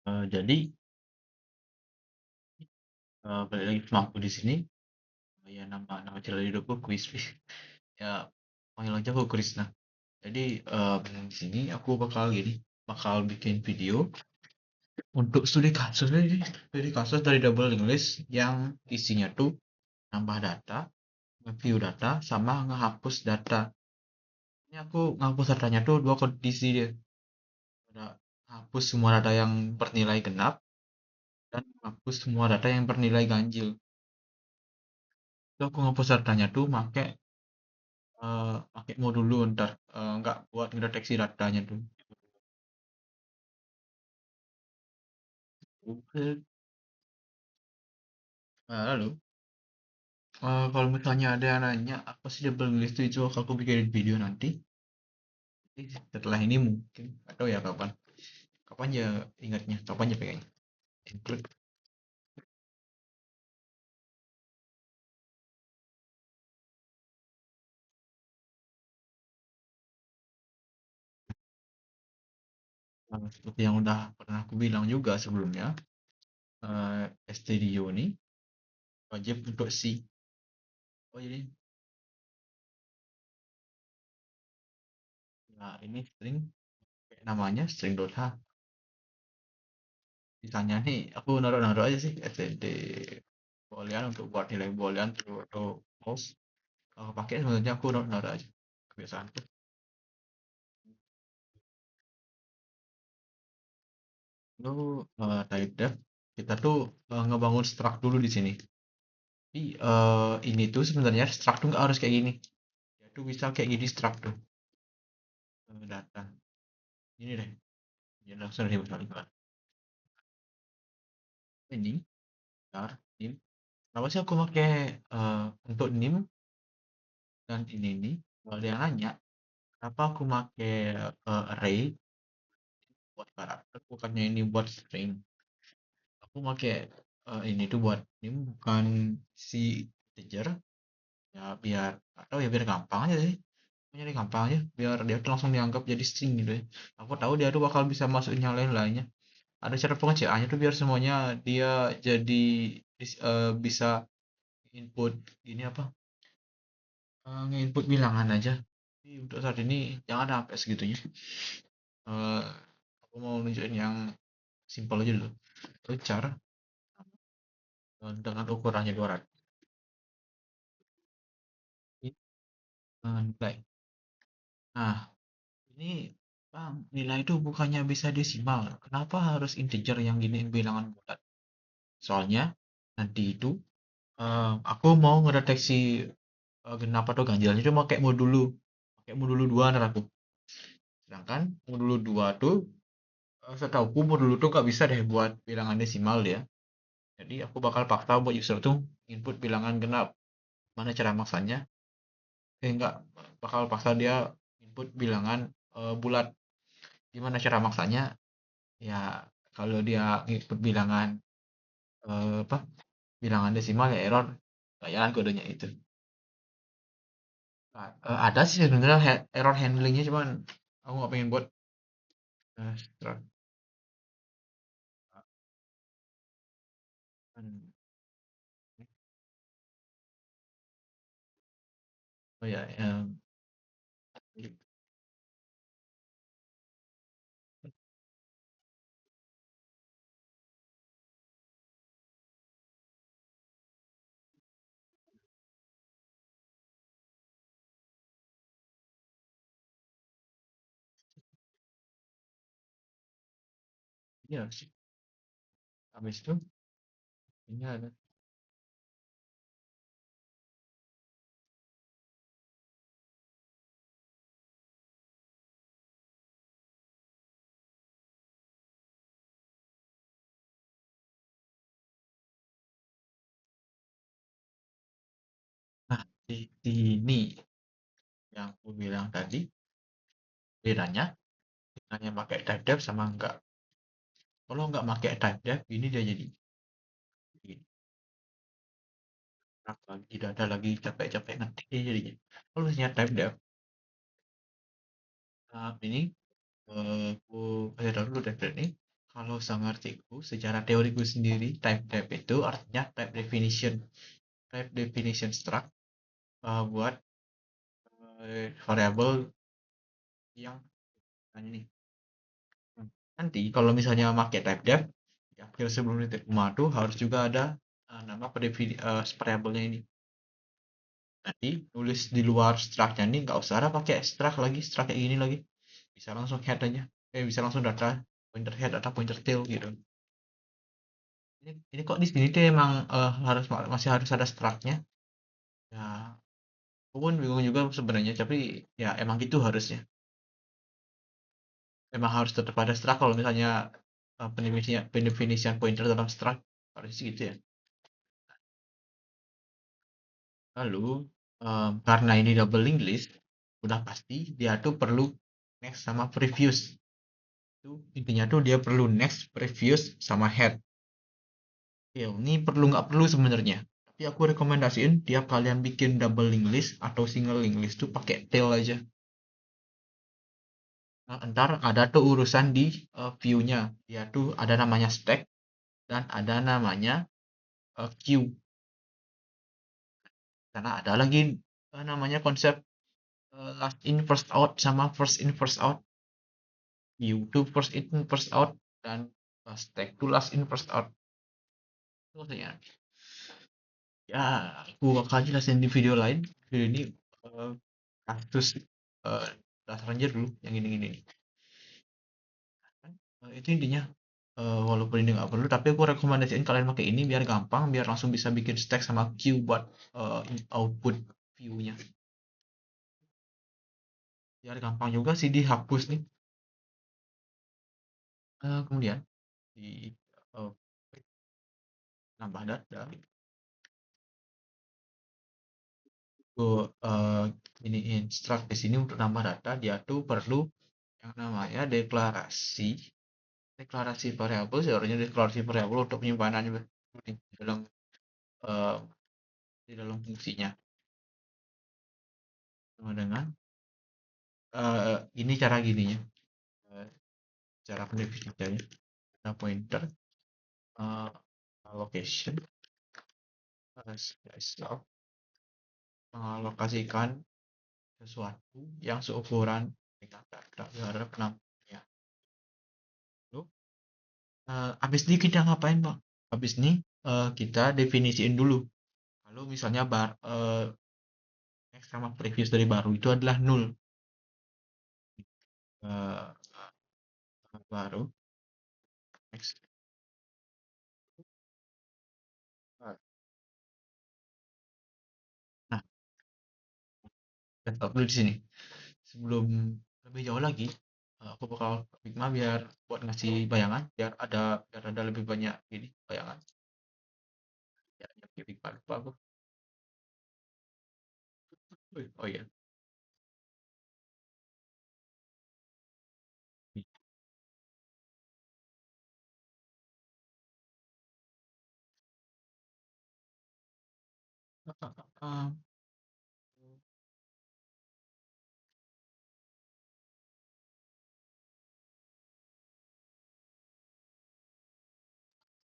Jadi, balik lagi sama aku di sini. Ya, nama nama channel hidupku Krispi. Ya, panggil aja aku Krisna. Jadi, di sini aku bakal bikin video untuk studi kasus dari double English yang isinya tuh nambah data, nge-view data, sama ngehapus data. Ini aku ngapus datanya tuh dua kondisi dia. Ada hapus semua data yang bernilai genap dan hapus semua data yang bernilai ganjil. Itu aku ngapus datanya tuh pakai modul dulu ntar, nggak buat ngedeteksi datanya tuh. Oke, lalu, kalau misalnya ada yang nanya apa sih double English itu aku bikin video nanti. Setelah ini mungkin atau ya kapan kapan ya ingatnya, kapan ya pengen include. Seperti yang udah pernah aku bilang juga sebelumnya, Studio ini wajib untuk C. Oh jadi, nah ini string kayak namanya string.h. Misalnya nih aku naruh-naruh aja sih std boolean untuk buat nilai boolean atau false. Kalau pakai sebenarnya aku naruh-naruh aja kebiasaan. Lalu, type def kita tuh, ngebangun struct dulu di sini. Jadi, ini tuh sebenarnya struct tuh nggak harus kayak gini. Dia tuh bisa kayak gini struct tuh, data. Ini deh, ya langsung dari balik kan. Ini, char, nim. Kenapa sih aku pakai, untuk nim dan ini nih, kalau dia nanya, kenapa aku pakai, array buat karakter, bukannya ini buat string. Aku pakai, ini tuh buat nim bukan si integer. Ya biar atau ya biar gampang aja sih. Nyari gampang aja biar dia tuh langsung dianggap jadi string gitu ya. Aku tahu dia tuh bakal bisa masukin yang lain-lainnya. Ada cara pengecekannya tuh biar semuanya dia jadi bisa input ini apa? Nge-input bilangan aja. Tapi untuk saat ini jangan sampai segitunya. Eh, aku mau nunjukin yang simpel aja dulu. Itu cara dengan ukurannya 200. Nilai. Nah, ini Bang, nilai itu bukannya bisa desimal. Kenapa harus integer yang gini bilangan bulat? Soalnya nanti itu aku mau ngedeteksi genap atau ganjilnya itu pakai modul 2 ntar aku. Sedangkan modul 2 tuh setauku modul tuh nggak bisa deh buat bilangan desimal dia. Jadi aku bakal paksa buat user tuh input bilangan genap. Mana cara maksanya? Nggak bakal paksa dia input bilangan bulat. Gimana cara maksanya? Ya kalau dia input bilangan apa bilangan desimal ya error nggak jalan kodenya itu. Nah, ada sih sebenarnya error handlingnya cuman aku nggak pengen buat struct. Oh ya, iya sih. Habis itu ini ada. Nah, di sini yang aku bilang tadi bedanya hanya pakai type def sama enggak. Kalau nggak pakai type def, ini dia jadi gini. Lagi tidak ada lagi capek-capek nanti dia jadinya. Kalau misalnya type def, ini aku kasih tahu dulu def ini. Kalau sengertiku, secara teoriku sendiri, type itu artinya type definition. Type definition struct buat variabel yang tanya nih. Nanti kalau misalnya pakai type def, di akhir sebelum titik koma tuh harus juga ada nama variabelnya ini. Nanti nulis di luar struct-nya nih nggak usah ada pakai struct lagi, struct kayak gini lagi. Bisa langsung head aja. Bisa langsung data pointer head atau pointer tail gitu. Ini kok di sini tuh emang masih harus ada struct-nya. Ya, aku pun bingung juga sebenarnya, tapi ya emang gitu harusnya. Emang harus tetap ada struct kalau misalnya pendefinisian pointer dalam struct harus gitu ya. Lalu karena ini double linked list, udah pasti dia tuh perlu next sama previous. Itu intinya tuh dia perlu next, previous sama head. Ya, ini perlu nggak perlu sebenarnya. Tapi aku rekomendasiin tiap kalian bikin double linked list atau single linked list tuh pakai tail aja. Nah, ntar ada tuh urusan di view-nya. Dia tuh ada namanya stack dan ada namanya queue. Karena ada lagi namanya konsep last in first out sama first in first out. Queue to first in first out dan stack to last in first out. Itu maksudnya. Ya, aku bakal jelasin di video lain. Video ini eh, kasus eh, dasarnya dulu yang ini-ini. Itu intinya. Walaupun ini nggak perlu, tapi aku rekomendasiin kalian pakai ini biar gampang, biar langsung bisa bikin stack sama queue buat output view-nya. Biar gampang juga sih dihapus nih. Kemudian di eh, nambah data itu ini instruct di sini untuk nambah data dia tuh perlu yang namanya deklarasi variabel seharusnya deklarasi variabel untuk penyimpanannya di dalam eh, di dalam fungsinya sama dengan ini cara gininya eh, cara pendefinisiannya ada pointer location mengalokasikan sesuatu yang seukuran dengan data terhadap namanya. Lalu, habis ini kita ngapain, Bang? Habis ini kita definisiin dulu. Kalau misalnya next sama previous dari baru itu adalah null. Eh, baru next. Nah, kita stop dulu di sini. Sebelum lebih jauh lagi, aku bakal Figma biar buat ngasih bayangan, biar ada lebih banyak ini bayangan. Ya, Figma lupa aku. Oh iya.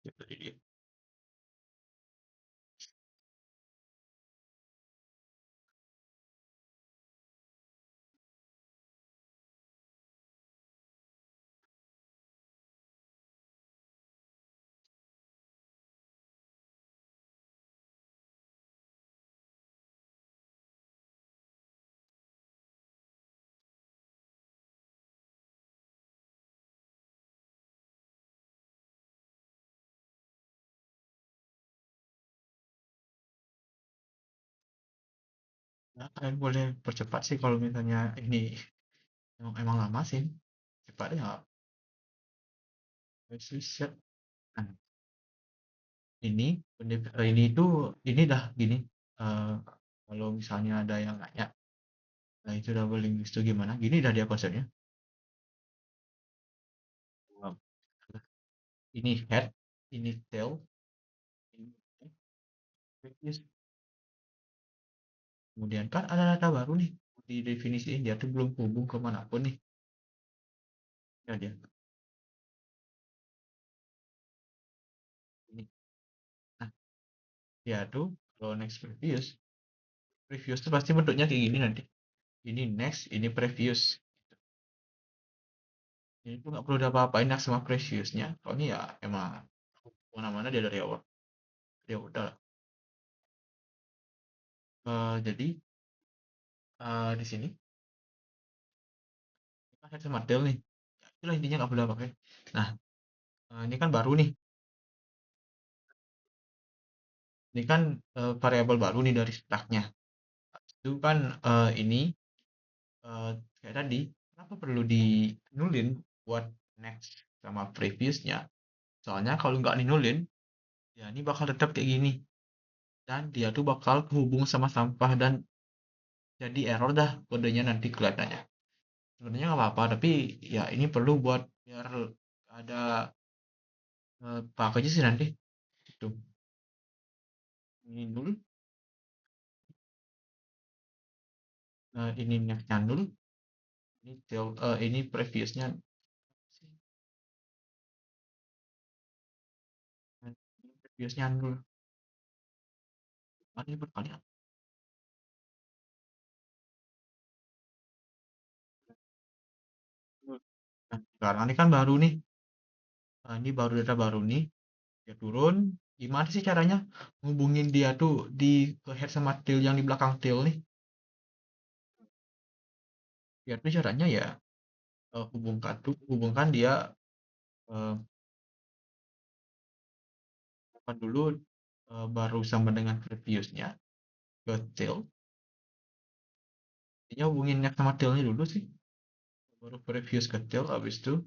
Jadi dia. Nah, kalian boleh percepat sih kalau misalnya ini emang lama sih. Cepat ya. Set. Nah, ini tuh ini dah gini. Eh, kalau misalnya ada yang nanya, nah itu double linguist itu gimana? Gini dah dia konsepnya. Um, Ini head, ini tail, ini previous. Kemudian kan ada data baru nih di definisi dia tuh belum hubung kemanapun nih. Ya dia. dia tuh kalau next previous, previous tuh pasti bentuknya kayak gini nanti. Ini next, ini previous. Ini tuh nggak perlu diapa-apain next sama previousnya. Soalnya ya emang mana-mana dia dari awal. Ya udah lah. Jadi di sini kita head sama tail nih. Ya, itulah intinya nggak perlu apa-apain. Nah, ini kan baru nih. Ini kan variabel baru nih dari stacknya. Itu kan ini eh, kayak tadi, kenapa perlu dinulin buat next sama previousnya? Soalnya kalau nggak dinulin, ya ini bakal tetap kayak gini. Dan dia tuh bakal kehubung sama sampah dan jadi error dah kodenya nanti kelihatannya. Sebenarnya nggak apa-apa, tapi ya ini perlu buat biar ada bug aja sih nanti. Gitu. Ini dulu, ini next-nya dulu, ini previousnya. Ini previousnya dulu. Ini berkali. Nah, sekarang ini kan baru nih. Ini baru data baru nih. Dia turun. Gimana sih caranya ngubungin dia tuh di ke head sama tail yang di belakang tail nih? Dia tuh caranya ya hubungkan dia eh, apa dulu baru sama dengan previousnya ke tail. Intinya hubungin yang sama tailnya dulu sih. Baru previous ke tail, habis itu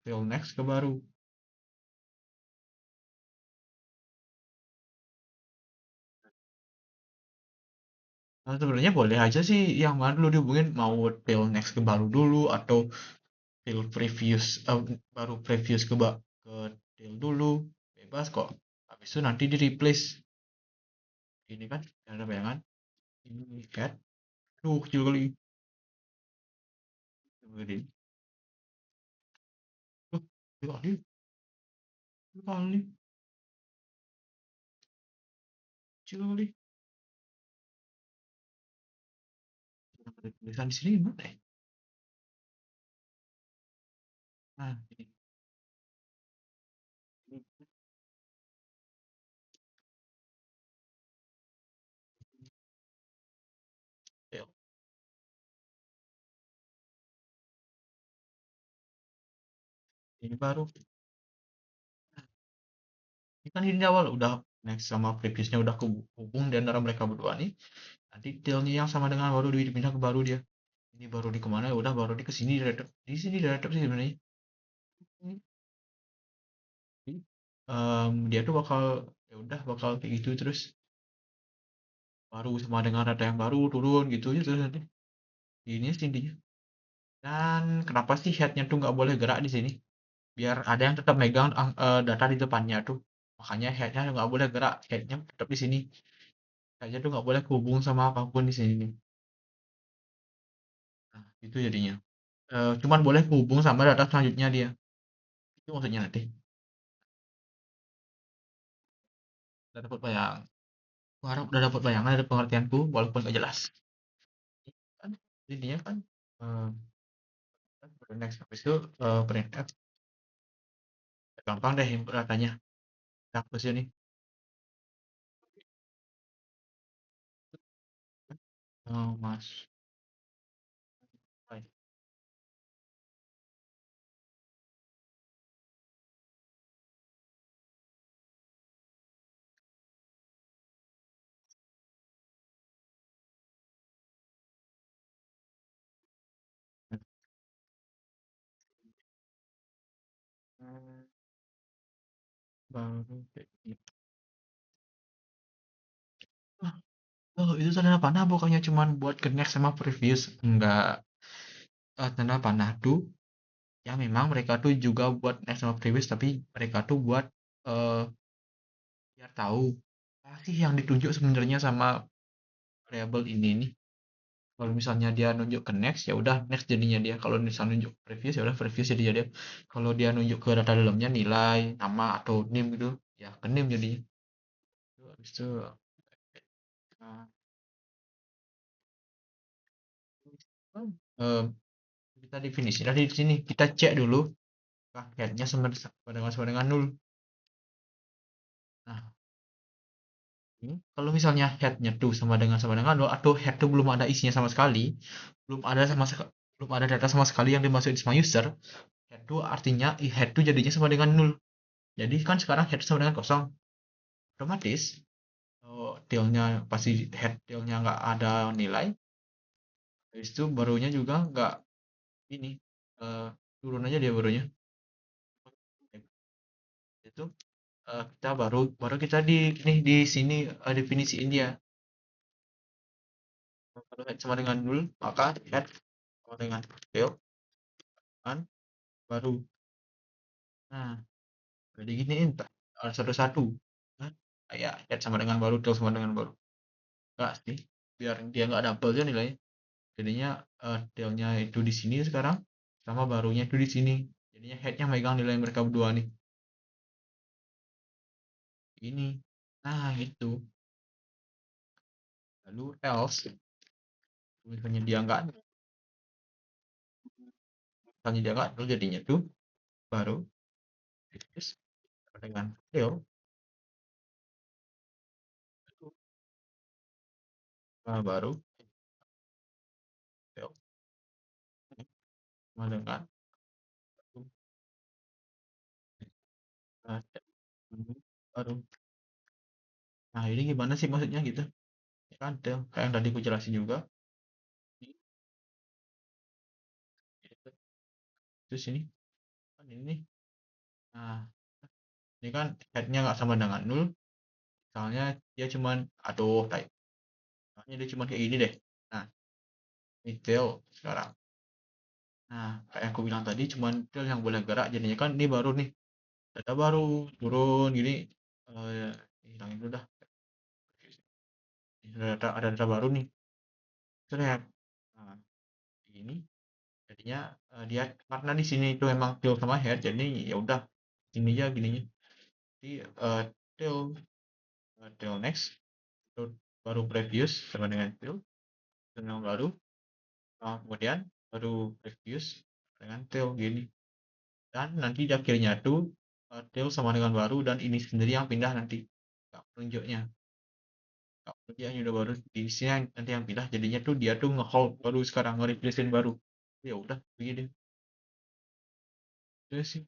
tail next ke baru. Nah, sebenarnya boleh aja sih yang mana dulu dihubungin, mau tail next ke baru dulu atau tail previous baru previous ke tail dulu, bebas kok. Habis itu nanti di replace ini kan ada bayangan ini cat tuh kecil kali gede tuh kecil kali kecil kali. Ada tulisan di sini gimana ya? Nah ini tail, ini baru. Ini kan ini awal udah next sama previousnya udah kehubung dan antara mereka berdua nih. Nanti tailnya yang sama dengan baru dipindah ke baru dia. Ini baru di kemana ya udah baru di kesini di sini direct sih sebenarnya. Jadi, dia tuh bakal ya udah bakal kayak gitu terus baru sama dengan data yang baru turun gitu aja terus nanti. Ini sih intinya. Dan kenapa sih headnya tuh nggak boleh gerak di sini? Biar ada yang tetap megang data di depannya tuh. Makanya headnya nggak boleh gerak, headnya tetap di sini. Headnya tuh nggak boleh kehubung sama apapun di sini nih. Nah, itu jadinya. Cuman boleh kehubung sama data selanjutnya dia. Itu maksudnya nanti. Udah dapat bayang. Gua harap udah dapat bayangan dari pengertianku, walaupun nggak jelas. Kan intinya kan eh, next habis itu printf. Gampang deh input datanya. Kita hapus ini. Mas. Baru kayak gitu. Ah, oh, itu tanda panah bukannya cuman buat connect sama previous. Enggak. Tanda panah tuh ya memang mereka tuh juga buat next sama previous tapi mereka tuh buat eh biar tahu apa sih yang ditunjuk sebenarnya sama variable ini nih. Kalau misalnya dia nunjuk ke next ya udah next jadinya dia. Kalau misalnya nunjuk ke previous ya udah previous jadinya dia. Kalau dia nunjuk ke data dalamnya nilai, nama atau name gitu ya ke name jadinya. Habis itu uh, uh, kita definisi dari sini kita cek dulu headnya sama dengan nol. Nah, ini kalau misalnya headnya tuh sama dengan nol atau head tuh belum ada isinya sama sekali, belum ada data sama sekali yang dimasukin sama user, head tuh artinya head tuh jadinya sama dengan nol. Jadi kan sekarang head sama dengan kosong, otomatis tailnya pasti head tailnya nggak ada nilai. Habis itu barunya juga nggak ini eh, turun aja dia barunya. Itu kita baru baru kita di sini definisiin dia. Kalau head sama dengan nol, maka head sama dengan tail kan baru. Nah, jadi gini entah satu-satu kan kayak head sama dengan baru, tail sama dengan baru. Enggak sih, biar dia nggak double aja nilainya. Jadinya tailnya itu di sini sekarang sama barunya itu di sini. Jadinya headnya megang nilai mereka berdua nih. Ini. Nah, itu. Lalu else misalnya dia nggak misalnya dia nggak nol jadinya tuh baru terus dengan tail baru tail sama dengan baru. Nah, ini gimana sih maksudnya gitu? Ya kan, kayak yang tadi aku jelasin juga. Terus ini, kan ini nih. Nah, ini kan headnya nggak sama dengan nol. Misalnya dia cuman, aduh, misalnya dia cuman kayak gini deh. Nah, ini tail sekarang. Nah, kayak yang aku bilang tadi, cuman tail yang boleh gerak. Jadinya kan ini baru nih. Data baru, turun, gini. Eh, hilangin dulu dah. Ada data baru nih. Terlihat. Nah, ini jadinya dia karena di sini itu memang tail sama head jadi ya udah ini aja gininya jadi tail tail next tail baru previous sama dengan tail yang baru kemudian baru previous dengan tail gini dan nanti di akhirnya tuh tail sama dengan baru dan ini sendiri yang pindah nanti penunjuknya dia udah baru di sini nanti yang pindah jadinya tuh dia tuh nge-hold baru sekarang nge-replacein baru ya udah begini terus sih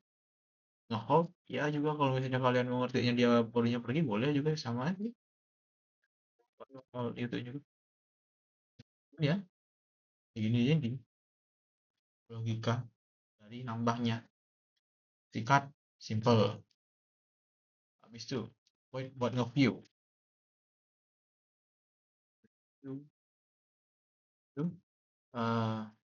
nge-hold ya juga kalau misalnya kalian mau ngertinya dia barunya pergi boleh juga sama aja kalau itu juga ya gini jadi logika dari nambahnya sikat simple habis itu buat nge-view itu eh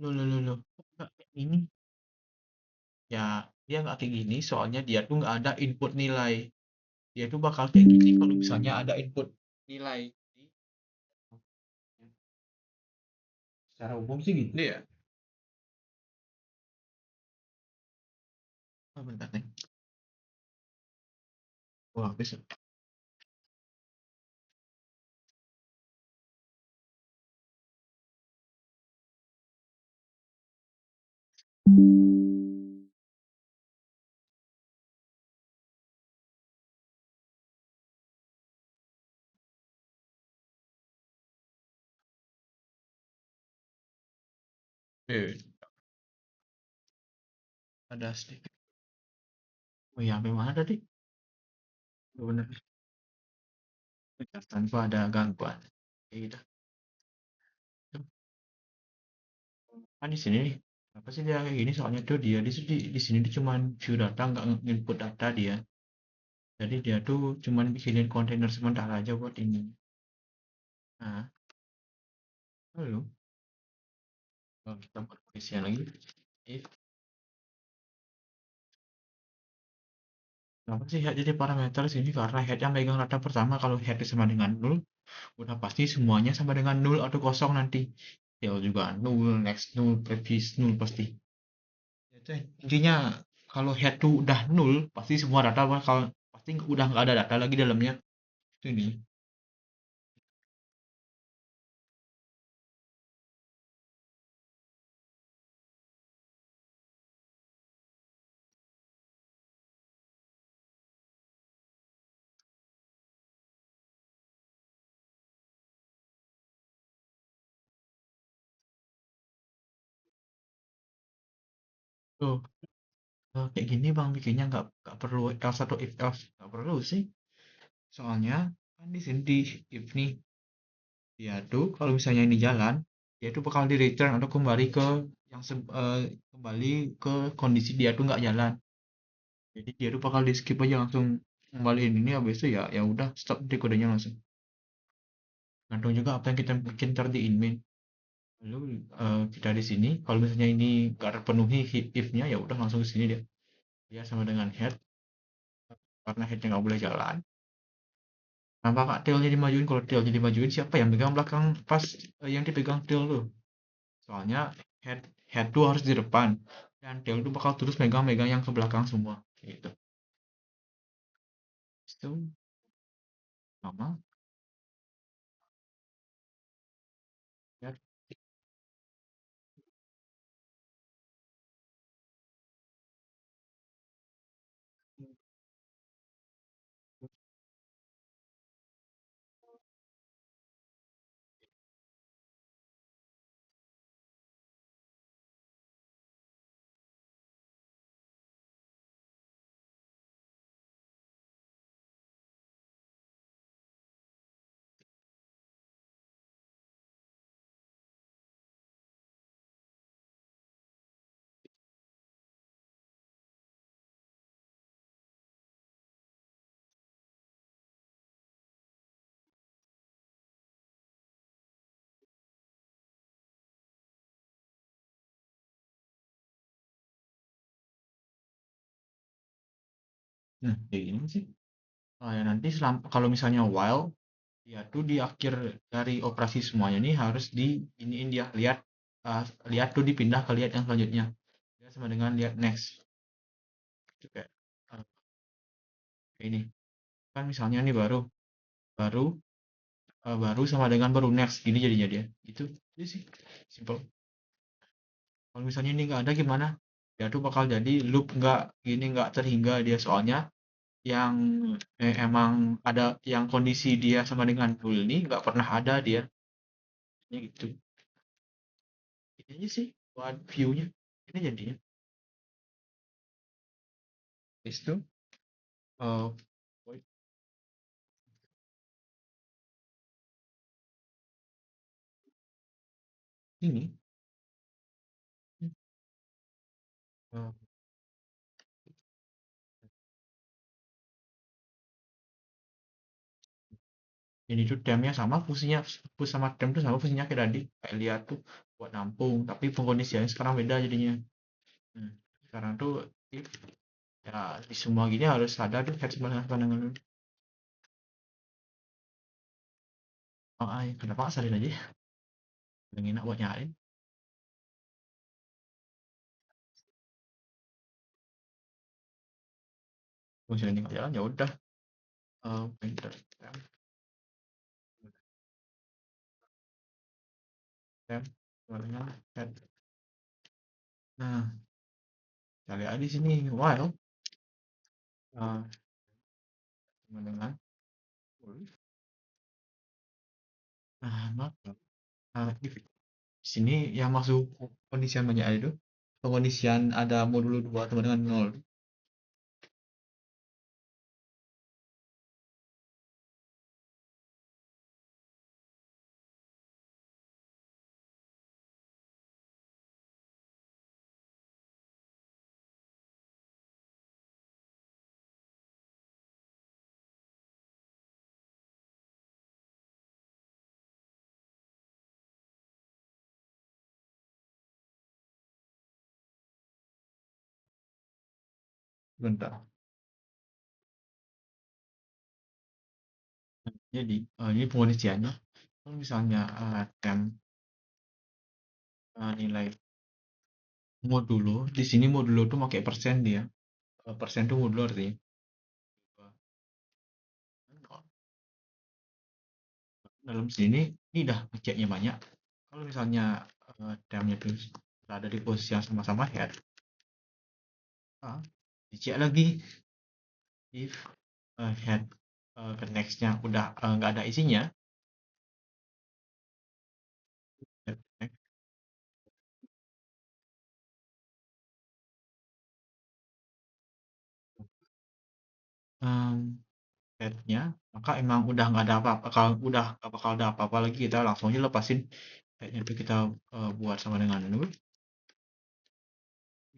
lo ini ya dia nggak kayak gini soalnya dia tuh nggak ada input nilai dia tuh bakal kayak gini kalau misalnya ada input nilai. Jadi, secara umum sih gitu ya. Oh, bentar nih. Wah, habis. Eh, ada sedikit. Oh ya, memang ada tadi? Oh, bener. Tanpa ada gangguan. Ya udah. Kan di sini nih. Apa sih dia kayak gini? Soalnya tuh dia di sini dia cuman view data, nggak input data dia. Jadi dia tuh cuman bikinin kontainer sementara aja buat ini. Nah, lalu kalau kita buat isian lagi, if kenapa sih head jadi parameter sini? Karena head yang megang data pertama kalau head sama dengan nol, udah pasti semuanya sama dengan nol atau kosong nanti. Tail juga nol, next nol, previous nol pasti. Intinya kalau head tuh udah nol, pasti semua data bakal pasti udah nggak ada data lagi dalamnya. Itu ini. Tuh, kayak gini bang bikinnya nggak perlu else atau if else, nggak perlu sih. Soalnya kan di sini di if nih, dia tuh kalau misalnya ini jalan, dia tuh bakal di return atau kembali ke kembali ke kondisi dia tuh nggak jalan. Jadi dia tuh bakal di skip aja langsung kembaliin ini habis itu ya ya udah stop di kodenya langsung. Gantung juga apa yang kita bikin ntar di inmain. Lalu kita di sini kalau misalnya ini nggak terpenuhi if-nya ya udah langsung ke sini dia. Dia sama dengan head karena headnya nggak boleh jalan. Kenapa kak tailnya dimajuin? Kalau tailnya dimajuin siapa yang pegang belakang pas yang dipegang tail tuh? Soalnya head head tuh harus di depan dan tail tuh bakal terus megang-megang yang ke belakang semua. Gitu. Itu sama ya. Nah, kayak gini sih. Ya nanti kalau misalnya while ya tuh di akhir dari operasi semuanya nih harus di iniin dia lihat lihat tuh dipindah ke lihat yang selanjutnya. Ya sama dengan lihat next. Itu kayak eh, kayak ini. Kan misalnya nih baru baru baru sama dengan baru next gini jadinya dia. Itu sih simple. Kalau misalnya ini nggak ada gimana? Ya tuh bakal jadi loop nggak gini nggak terhingga dia soalnya yang emang ada yang kondisi dia sama dengan full ini nggak pernah ada dia. Ya gitu. Ini aja sih buat view-nya. Ini jadinya. Itu eh, ini eh, ini tuh temnya sama fungsinya push sama tem tuh sama fungsinya kayak tadi kayak lihat tuh buat nampung tapi pengkondisiannya sekarang beda jadinya. Hmm. Sekarang tuh if ya di semua gini harus ada tuh head sama pandangan lu. Oh, kenapa nggak salin aja? Yang enak buat nyari. Fungsi ini nggak jalan ya udah. Painter tem warnanya head. Nah, cari aja di sini while eh, sama dengan maka if di sini yang masuk kondisian banyak ada itu pengondisian ada modul 2 sama dengan nol. Bentar. Jadi ini pengondisiannya kalau misalnya tem nilai Modulo, di sini modulo tuh pakai persen dia. Persen tuh modulo artinya. Dalam sini ini udah ngeceknya banyak. Kalau misalnya temnya tuh ada di posisi yang sama-sama head, dicek lagi if head ke nextnya udah nggak ada isinya, head next, em, headnya, maka emang udah nggak ada apa-apa. Kalau udah nggak bakal ada apa-apa lagi, kita langsung aja lepasin headnya itu kita buat sama dengan nol.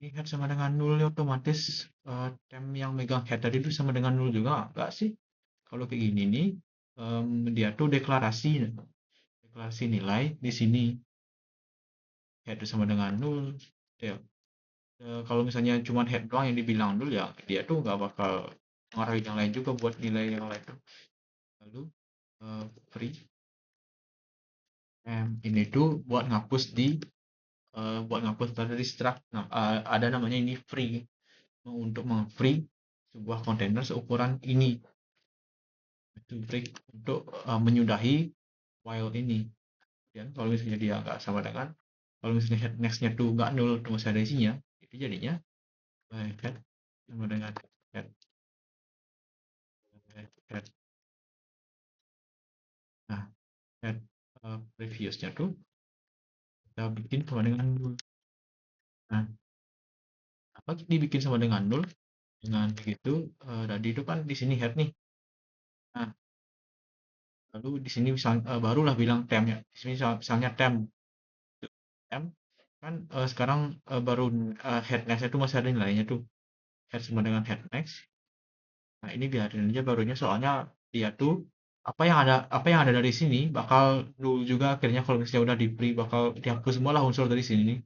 Ini head sama dengan nol ya otomatis tem yang megang head tadi itu sama dengan nol juga nggak sih? Kalau kayak gini nih, dia tuh deklarasi nilai di sini head itu sama dengan nol. Ya, kalau misalnya cuma head doang yang dibilang nol ya dia tuh nggak bakal ngarahin yang lain juga buat nilai yang lain tuh. Lalu free ini tuh buat ngapus tadi struct. Nah, ada namanya ini free untuk meng-free sebuah kontainer seukuran ini itu break untuk menyudahi while ini. Dan kalau misalnya dia nggak sama dengan kalau misalnya head nextnya tuh nggak nol tuh masih ada isinya, itu jadinya head sama dengan head head. Nah, head previousnya tuh kita bikin sama dengan nol. Nah, apa dibikin sama dengan nol? Dengan begitu tadi itu kan di sini head nih. Nah, lalu di sini barulah bilang temnya. Di sini misalnya tem kan sekarang baru head next itu masih ada nilainya tuh head sama dengan head next. Nah ini biarin aja barunya soalnya dia tuh apa yang ada dari sini bakal nul juga akhirnya kalau misalnya udah di free bakal dihapus semua lah unsur dari sini nih.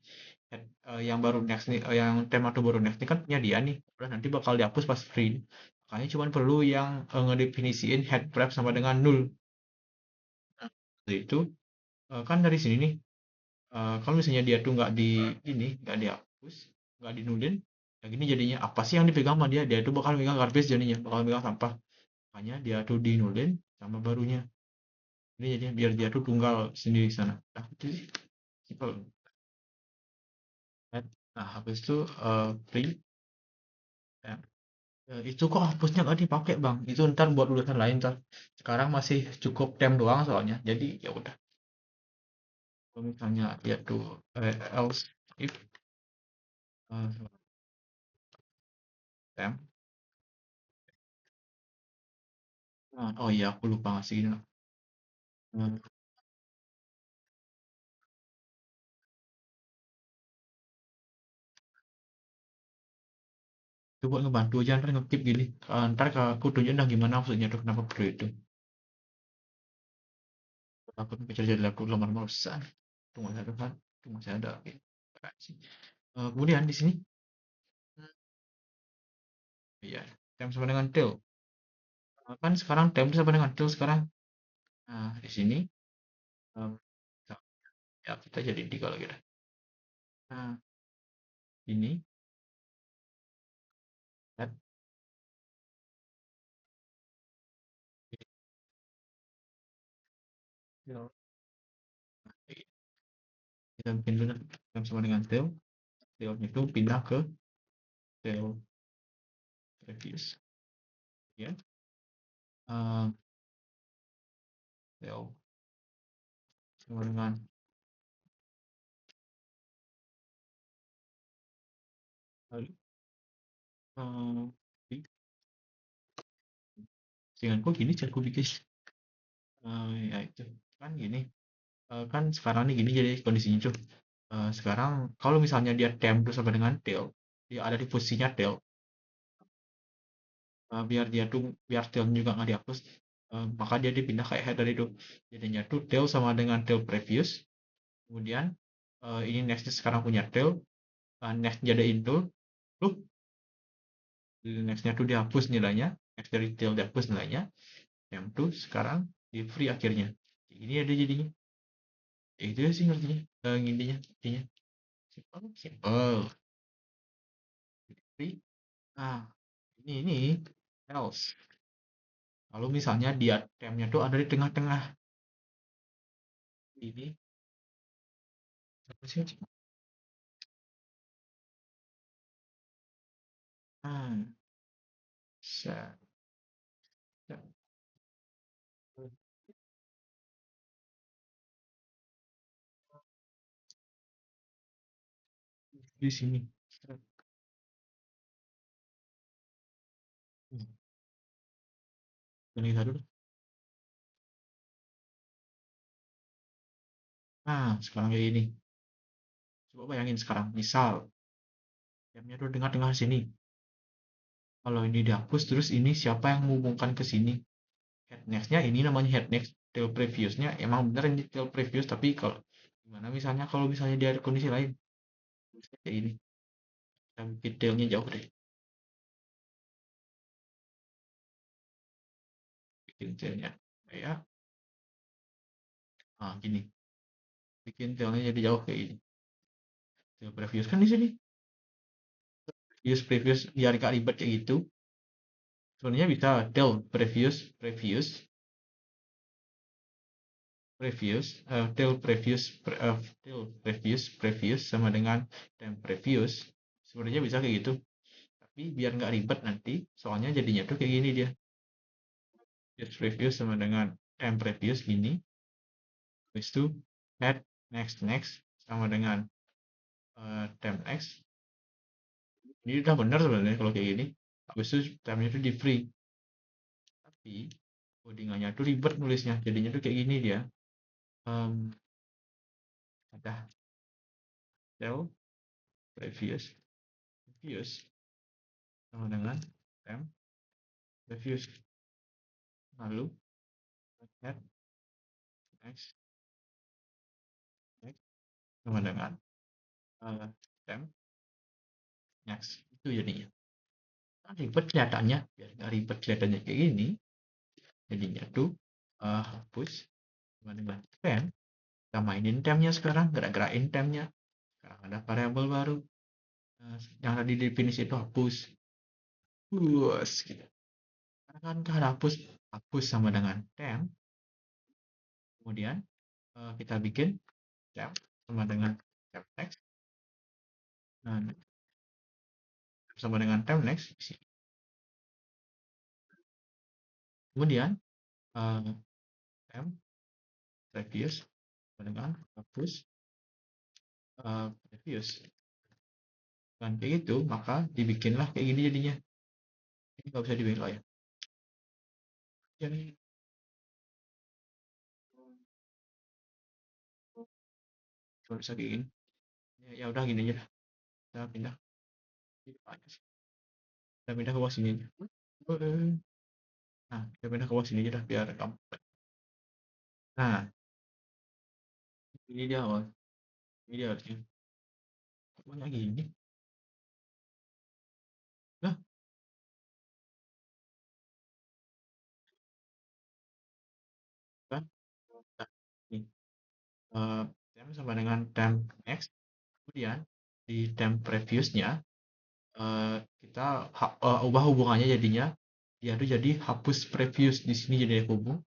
Yang baru next nih yang tema tuh baru next nih kan punya dia nih udah nanti bakal dihapus pas free. Makanya cuma perlu yang ngedefinisiin head prep sama dengan nul. Nah, itu kan dari sini nih. Kalau misalnya dia tuh nggak dihapus, nggak dinulin, ya gini jadinya apa sih yang dipegang sama dia? Dia tuh bakal megang garbage jadinya, bakal megang sampah. Makanya dia tuh dinulin sama barunya. Ini jadinya biar dia tuh tunggal sendiri sana. Nah, itu sih simple. Right? Nah, habis itu print. Ya. Itu kok hapusnya nggak dipakai bang? Itu ntar buat urusan lain ntar. Sekarang masih cukup tem doang soalnya. Jadi ya udah. Kalau misalnya dia tuh else if uh, tem. Oh iya, aku lupa ngasih ini. Hmm, itu buat ngebantu aja ntar ngekip gini. Ntar aku tunjukin dah gimana maksudnya tuh kenapa perlu itu. Aku pikir jadi aku lamar merusak. Itu masih ada kan? Itu masih ada. Oke. Kemudian di sini, iya, tem sama dengan tail. Kan sekarang tem sama dengan tail sekarang. Nah, di sini, em, ya kita jadi tiga lagi dah. Nah, ini, lihat, tail. Kita bikin dulu dah. Tem sama dengan tail. Tailnya itu pindah ke tail previous. Ya, tail sama dengan lalu, eh, Janganku gini carku bikin. Ya itu kan gini. Kan sekarang nih gini jadi kondisinya tuh. Sekarang kalau misalnya dia temp tuh sama dengan tail, dia ada di posisinya tail. Biar tail juga nggak dihapus, maka dia dipindah kayak header itu. Jadinya tuh tail sama dengan tail previous. Kemudian ini nextnya sekarang punya tail, next jadiin tuh, tuh nextnya tuh dihapus nilainya, next dari tail dihapus nilainya, temp tuh sekarang di free akhirnya. Ini ada jadinya. Ya, itu sih ngertinya, intinya. Simple. Free. Nah, ini else. Lalu misalnya dia temnya tuh ada di tengah-tengah. Ini apa sih? Hmm, set. Di sini. Ini dulu. Nah, sekarang kayak ini. Coba bayangin sekarang. Misal, temnya tuh tengah-tengah sini. Kalau ini dihapus, terus ini siapa yang menghubungkan ke sini? Head next-nya ini namanya head next. Tail previous-nya emang bener ini tail previous, tapi kalau gimana misalnya kalau misalnya dia ada kondisi lain? Kayak ini. Kita bikin tailnya jauh deh. Bikin tailnya kayak gini. Bikin tailnya jadi jauh kayak ini. Tail previous kan di sini. Use previous biar gak ribet kayak gitu. Sebenarnya bisa tail previous sama dengan time previous. Sebenarnya bisa kayak gitu. Tapi biar nggak ribet nanti, soalnya jadinya tuh kayak gini dia. Use previous sama dengan time previous gini. Habis itu add next sama dengan time next. Ini udah bener sebenarnya kalau kayak gini. Habis itu time-nya tuh di free. Tapi codingannya tuh ribet nulisnya. Jadinya tuh kayak gini dia. Ada tell previous sama dengan time previous. Lalu add next sama dengan time next. Itu jadinya. Kan ribet kelihatannya. Biar nggak ribet kelihatannya kayak gini. Jadinya tuh hapus sama dengan temp. Kita mainin tempnya sekarang. Gerak-gerakin tempnya. Sekarang ada variabel baru. Yang tadi definisi itu hapus. Gitu. Karena kan hapus sama dengan temp. Kemudian kita bikin temp sama dengan temp next. Nah, sama dengan temp next. Kemudian temp previous sama dengan hapus previous. Dan kayak gitu, maka dibikinlah kayak gini jadinya. Ini nggak bisa dibelok ya. Jadi cuma bisa kayak gini. Ya udah gini aja dah. Kita pindah. Kita pindah ke bawah sini aja. Nah, kita pindah ke bawah sini aja dah biar gampang. Nah, ini dia awal. Ini dia harusnya. Kok banyak gini? Nah, kan? Nah, ini. Temp sama dengan temp next. Kemudian di temp previousnya kita ubah hubungannya jadinya dia tuh jadi hapus previous di sini jadi hubung.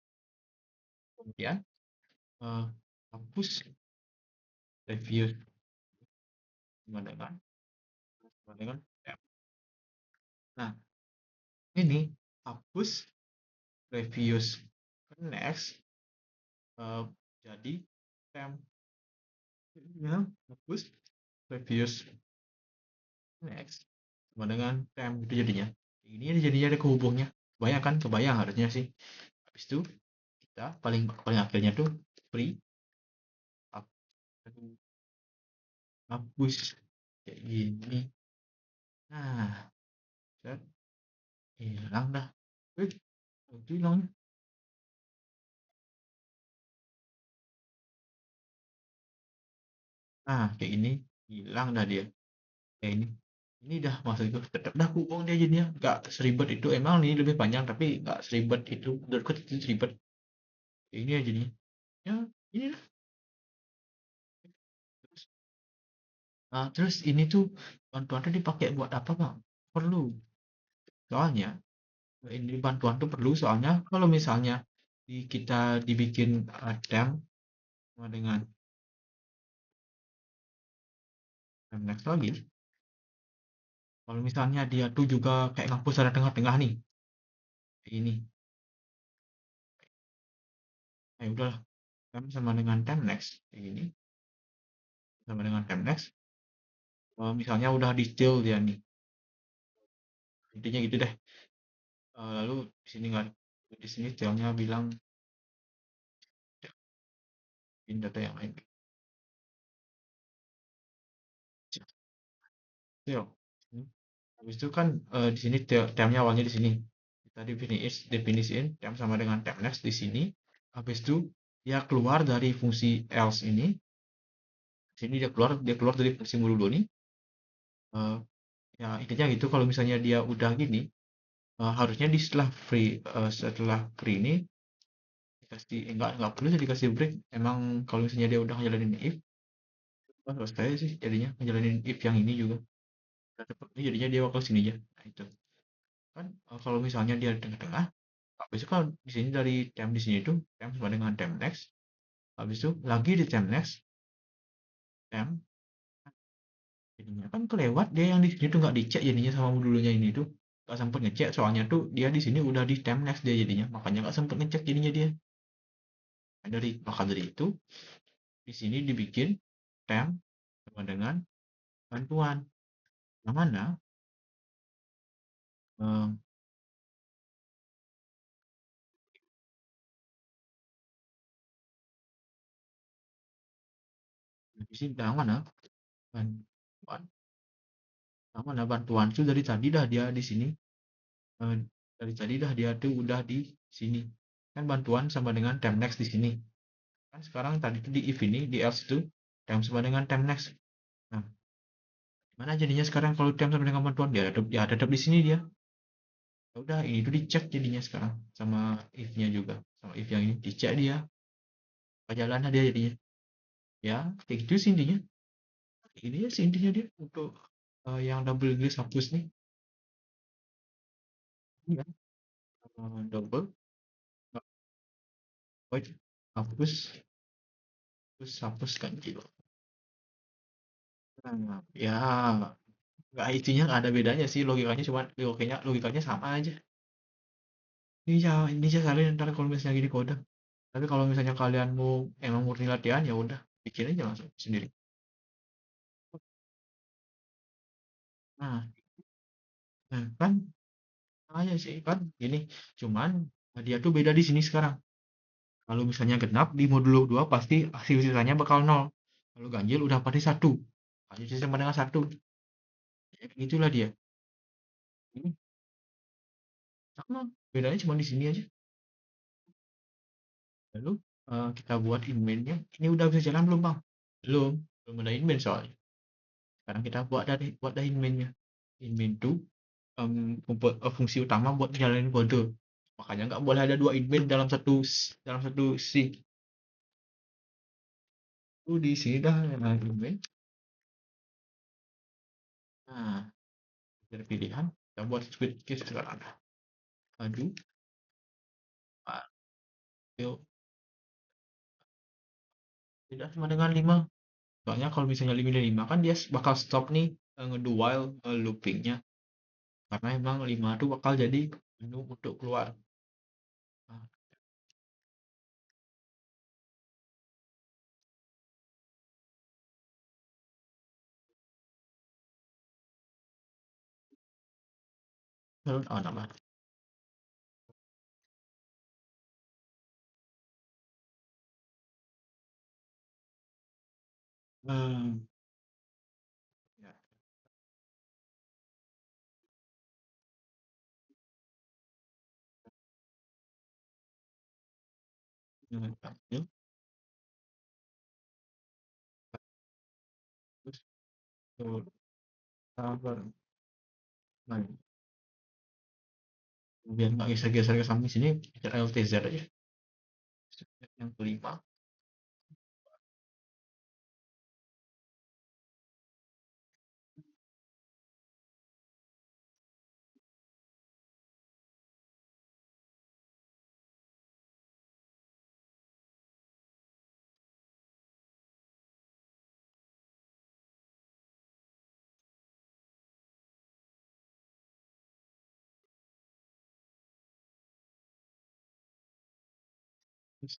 Kemudian hapus previous sama dengan temp. Nah, ini hapus previous next jadi temp. Ya, hapus previous next sama dengan temp itu jadinya. Ini jadinya ada kehubungnya. Kebayang kan? Kebayang harusnya sih. Habis itu kita paling akhirnya tuh free hapus kayak gini. Nah, hilang dah. Itu hilangnya. Nah, kayak ini hilang dah dia. Kayak ini dah maksudku tetap dah kubung dia jadinya nggak seribet itu. Emang ini lebih panjang tapi nggak seribet itu. Menurutku itu seribet. Kayak ini aja jadinya. Ya, ini dah. Terus ini tuh bantuan tuh dipakai buat apa, Bang? Perlu. Soalnya ini bantuan tuh perlu soalnya kalau misalnya kita dibikin temp sama dengan temp next lagi, kalau misalnya dia tuh juga kayak ngampus ada tengah-tengah nih, ini, udahlah temp sama dengan temp next, kayak gini, sama dengan temp next, misalnya udah di still dia nih, intinya gitu deh. Lalu di sini stylenya bilang in data yang lain. Still. Habis itu kan di sini temnya awalnya di sini. Kita definisiin tem sama dengan tem next di sini. Habis itu dia keluar dari fungsi else ini. Sini dia keluar dari fungsi modulo ini. Eh, ya intinya gitu kalau misalnya dia udah gini, harusnya di setelah free ini dikasih enggak perlu sih dikasih break. Emang kalau misalnya dia udah ngejalanin if, selesai sih jadinya ngejalanin if yang ini juga. Jadinya dia bakal sini aja. Nah, itu kan kalau misalnya dia di tengah-tengah. Habis itu kan di sini dari temp di sini itu temp sama dengan temp next. Habis itu lagi di temp next, temp. Jadinya kan kelewat dia yang di sini tuh nggak dicek jadinya sama modulnya ini tuh. Nggak sempet ngecek soalnya tuh dia di sini udah di temp next dia jadinya. Makanya nggak sempet ngecek jadinya dia. Nah, maka dari itu di sini dibikin temp sama dengan bantuan. Yang mana eh, di sini yang mana bantuan, yang mana bantuan tuh dari tadi dah dia di sini. Eh, dari tadi dah dia tuh udah di sini. Kan bantuan sama dengan temp next di sini. Kan sekarang tadi tuh di if ini, di else itu temp sama dengan temp next. Nah, gimana jadinya sekarang kalau temp sama dengan bantuan dia tetap di sini dia. Ya udah ini tuh dicek jadinya sekarang sama if-nya juga. Sama if yang ini dicek dia. Apa jalannya dia jadinya. Ya, kayak gitu sih intinya. Ini ya sih intinya dia untuk yang double English hapus nih. Iya, double void hapus hapus kan gitu. Nah, ya nggak itunya nggak ada bedanya sih logikanya cuma logikanya sama aja. Ini aja kalian ntar kalau misalnya gini kode. Tapi kalau misalnya kalian mau emang murni latihan ya udah bikin aja langsung sendiri. Nah, kan aja sih kan gini. Cuman dia tuh beda di sini sekarang. Kalau misalnya genap di modulo 2 pasti hasil sisanya bakal nol. Kalau ganjil udah pasti satu. Hasil sisa sama dengan satu. Ya, itulah dia. Ini sama. Bedanya cuma di sini aja. Lalu kita buat inmainnya. Ini udah bisa jalan belum bang? Belum. Belum ada inmain soalnya. Sekarang kita buat dah inmainnya. Inmain tuh fungsi utama buat jalanin kode. Makanya nggak boleh ada dua inmain dalam satu sync. Itu di sini dah yang inmain. Nah, dari pilihan kita buat switch case sekarang. Maju, yuk, tidak sama dengan 5. Soalnya kalau misalnya lebih dari 5 kan dia bakal stop nih ngedo while loopingnya. Karena emang 5 tuh bakal jadi menu untuk keluar. Nah, terus nambah. Hmm, ya, tampil, terus tuh, cover. Nah, biar nggak geser-geser ke samping sini, kita Alt Z aja. Yang kelima. Terus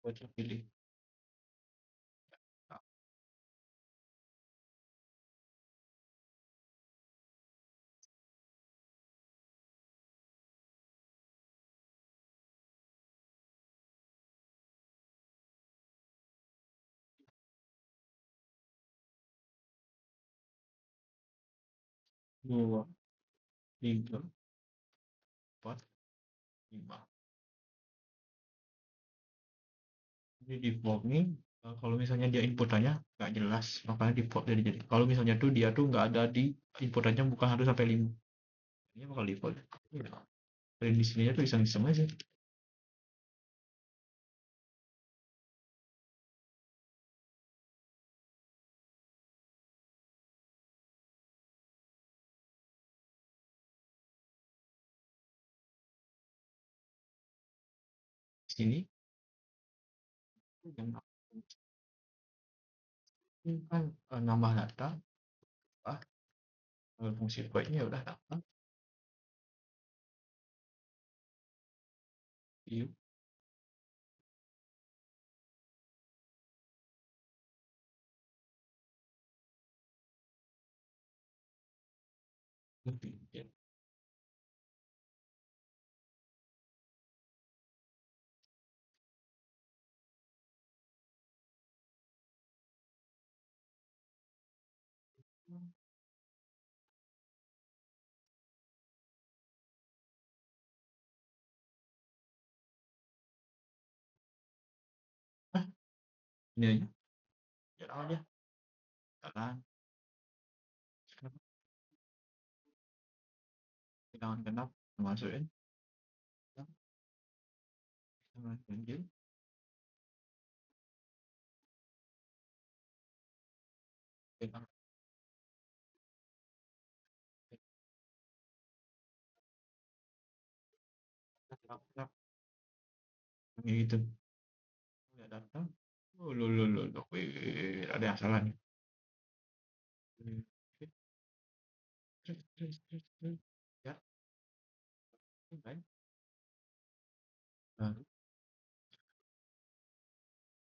baca pilih. Nah, 2, 3, 4, 5. Ini default nih, kalau misalnya dia inputannya nggak jelas, makanya default jadi. Kalau misalnya tuh dia tuh nggak ada di inputannya bukan 1 sampai 5. Ini bakal default. Iya. Dan di sininya tuh iseng-iseng aja. Di sini yang ini kan nambah data, ah, fungsi voidnya ya udah tambah view lebih. Ya. Ah, ini aja. Jalan aja. Jalan. Jangan genap. Masukin. Masukin. Genap. Genap. Kayak gitu. Udah datang. Oh, lo. Wih, ada yang salah nih. Ya, kan? Nah,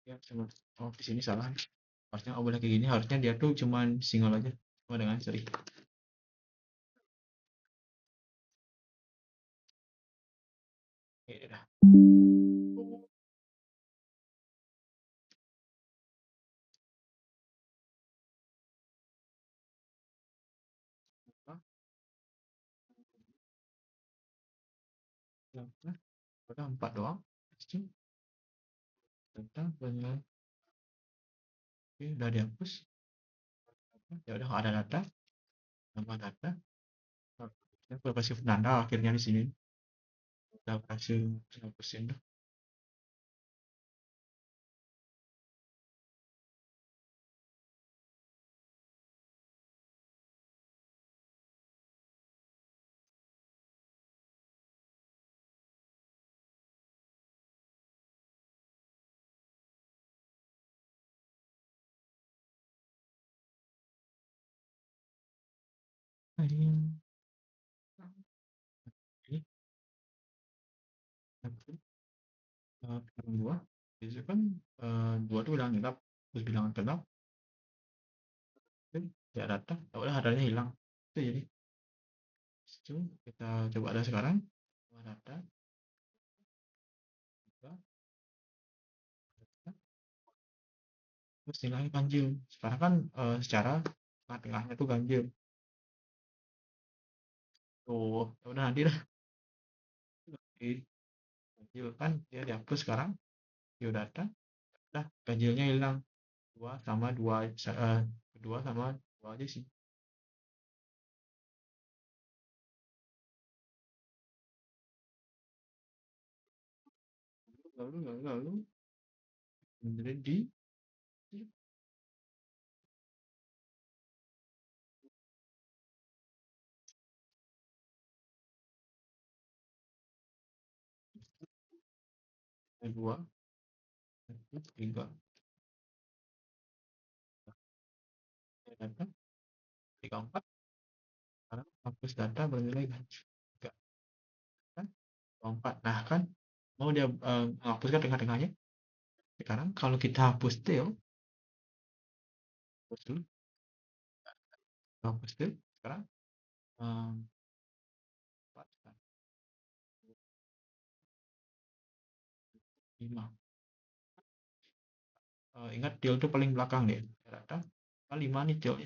ya, cuma oh di sini salah. Harusnya nggak boleh kayak gini. Harusnya dia tuh cuman single aja. Cuma dengan seri. Oke, dah. Udah 4 doang. Tentang dengan oke, udah dihapus. Ya udah nggak ada data. Tambah data. Ya, udah kasih penanda akhirnya di sini. Udah berhasil 100%. Nah, ini dua. Biasanya kan dua tuh udah ngelap. Terus bilangan gelap. Ya data. Ya udah datanya hilang. Itu jadi. Itu kita coba ada sekarang. Data. Data. Terus nilainya ganjil. Sekarang kan secara tengah-tengahnya tuh ganjil. Tuh, ya udah nanti dah. Oke, ganjil kan dia dihapus sekarang. View data. Udah ganjilnya hilang. Dua sama dua. Dua sama dua aja sih. Lalu kemudian di dua, satu, tiga. Data, tiga, empat. Sekarang hapus data bernilai tiga. Kan? Empat. Nah kan mau dia menghapuskan tengah-tengahnya. Sekarang kalau kita hapus tail, hapus dulu, hapus tail. Sekarang em, 5. Ingat tail itu paling belakang deh. Rata 5 nih tail.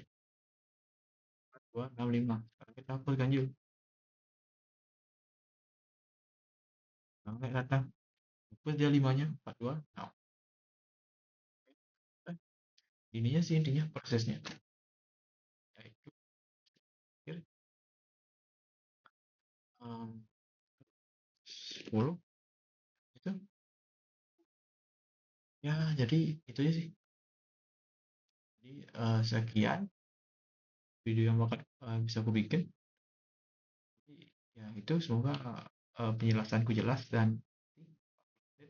2, 6, 5. Sekarang kita hapuskan yuk. Naik rata. Hapus dia 5-nya. 4, 2. Nah, ininya sih intinya prosesnya. Yaitu, em, 10. Itu. Ya, jadi itu aja sih. Jadi sekian video yang bakal bisa aku bikin. Jadi, ya itu semoga penjelasanku jelas dan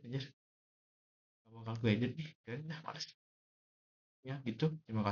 aja bakal gue edit nih dan males ya gitu. Terima kasih.